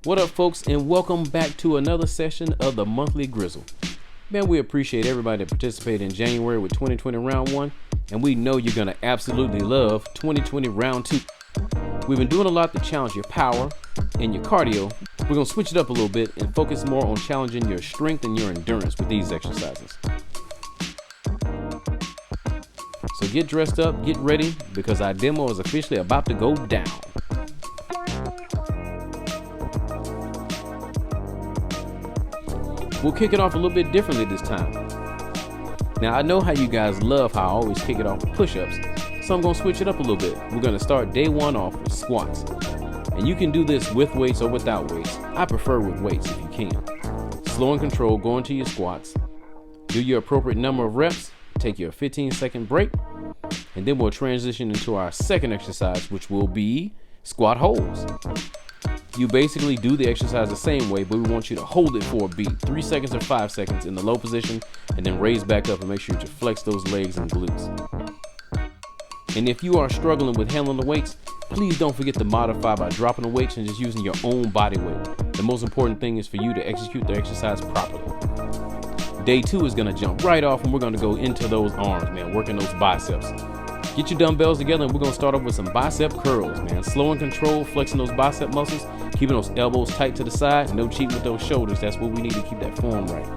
What up, folks, and welcome back to another session of the monthly Grizzle. Man, we appreciate everybody that participated in January with 2020 round 1, and we know you're gonna absolutely love 2020 round 2. We've been doing a lot to challenge your power and your cardio. We're gonna switch it up a little bit and focus more on challenging your strength and your endurance with these exercises. So get dressed up, get ready, because our demo is officially about to go down. We'll kick it off a little bit differently this time. Now, I know how you guys love how I always kick it off with push-ups, so I'm gonna switch it up a little bit. We're gonna start day 1 off with squats. And you can do this with weights or without weights. I prefer with weights if you can. Slow and control, go into your squats. Do your appropriate number of reps, take your 15-second break, and then we'll transition into our second exercise, which will be squat holds. You basically do the exercise the same way, but we want you to hold it for a beat, 3 seconds or 5 seconds in the low position, and then raise back up and make sure you flex those legs and glutes. And if you are struggling with handling the weights, please don't forget to modify by dropping the weights and just using your own body weight. The most important thing is for you to execute the exercise properly. Day 2 is gonna jump right off, and we're gonna go into those arms, man, working those biceps. Get your dumbbells together, and we're gonna start off with some bicep curls, man. Slow and control, flexing those bicep muscles, keeping those elbows tight to the side, no cheating with those shoulders. That's what we need to keep that form right.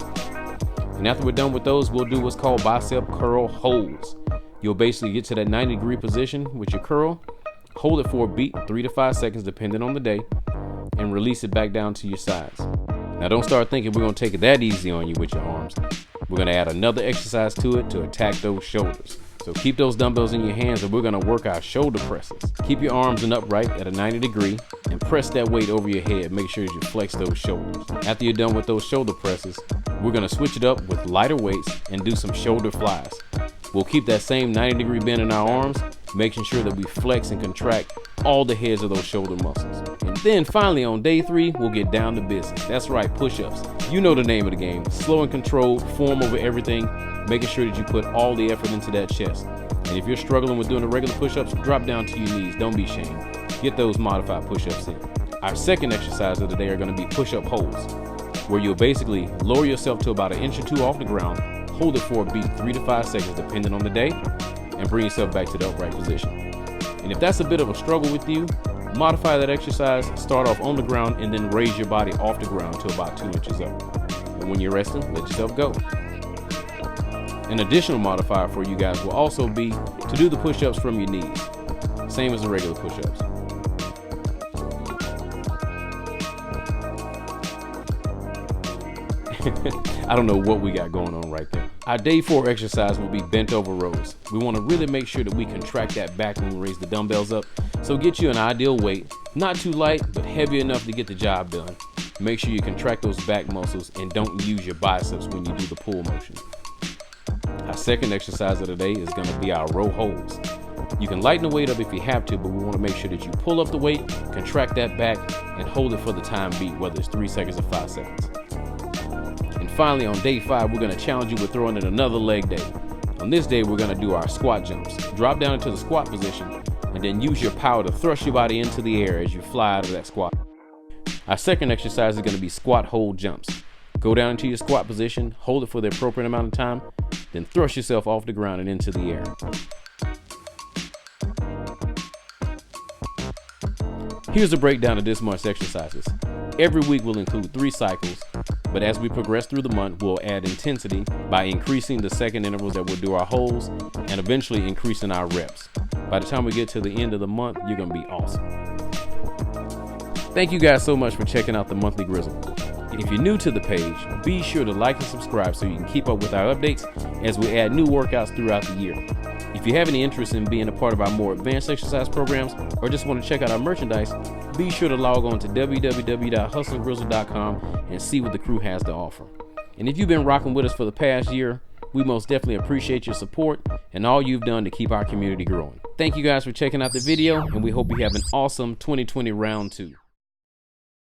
And after we're done with those, we'll do what's called bicep curl holds. You'll basically get to that 90-degree position with your curl, hold it for a beat, 3 to 5 seconds depending on the day, and release it back down to your sides. Now don't start thinking we're gonna take it that easy on you with your arms. We're gonna add another exercise to it to attack those shoulders. So keep those dumbbells in your hands, and we're gonna work our shoulder presses. Keep your arms in upright at a 90-degree and press that weight over your head. Make sure you flex those shoulders. After you're done with those shoulder presses, we're gonna switch it up with lighter weights and do some shoulder flies. We'll keep that same 90-degree bend in our arms, making sure that we flex and contract all the heads of those shoulder muscles. And then finally on day 3, we'll get down to business. That's right, push-ups. You know the name of the game. Slow and controlled, form over everything, making sure that you put all the effort into that chest. And if you're struggling with doing the regular push-ups, drop down to your knees. Don't be ashamed. Get those modified push-ups in. Our second exercise of the day are gonna be push-up holds, where you'll basically lower yourself to about 1 inch or 2 off the ground, hold it for a beat, 3 to 5 seconds depending on the day, and bring yourself back to the upright position. And if that's a bit of a struggle with you, modify that exercise, start off on the ground, and then raise your body off the ground to about 2 inches up. And when you're resting, let yourself go. An additional modifier for you guys will also be to do the push-ups from your knees, same as the regular push-ups. I don't know what we got going on right there. Our day 4 exercise will be bent over rows. We want to really make sure that we contract that back when we raise the dumbbells up. So get you an ideal weight, not too light, but heavy enough to get the job done. Make sure you contract those back muscles and don't use your biceps when you do the pull motion. Our second exercise of the day is going to be our row holds. You can lighten the weight up if you have to, but we want to make sure that you pull up the weight, contract that back, and hold it for the time beat, whether it's 3 seconds or 5 seconds. And finally, on day 5, we're going to challenge you with throwing in another leg day. On this day, we're going to do our squat jumps. Drop down into the squat position, and then use your power to thrust your body into the air as you fly out of that squat. Our second exercise is going to be squat hold jumps. Go down into your squat position, hold it for the appropriate amount of time, then thrust yourself off the ground and into the air. Here's a breakdown of this month's exercises. Every week will include 3 cycles, but as we progress through the month, we'll add intensity by increasing the second intervals that we'll do our holds and eventually increasing our reps. By the time we get to the end of the month, you're gonna be awesome. Thank you guys so much for checking out the monthly Grizzle. If you're new to the page, be sure to like and subscribe so you can keep up with our updates as we add new workouts throughout the year. If you have any interest in being a part of our more advanced exercise programs or just want to check out our merchandise, be sure to log on to www.hustlegrizzle.com and see what the crew has to offer. And if you've been rocking with us for the past year, we most definitely appreciate your support and all you've done to keep our community growing. Thank you guys for checking out the video, and we hope you have an awesome 2020 round 2.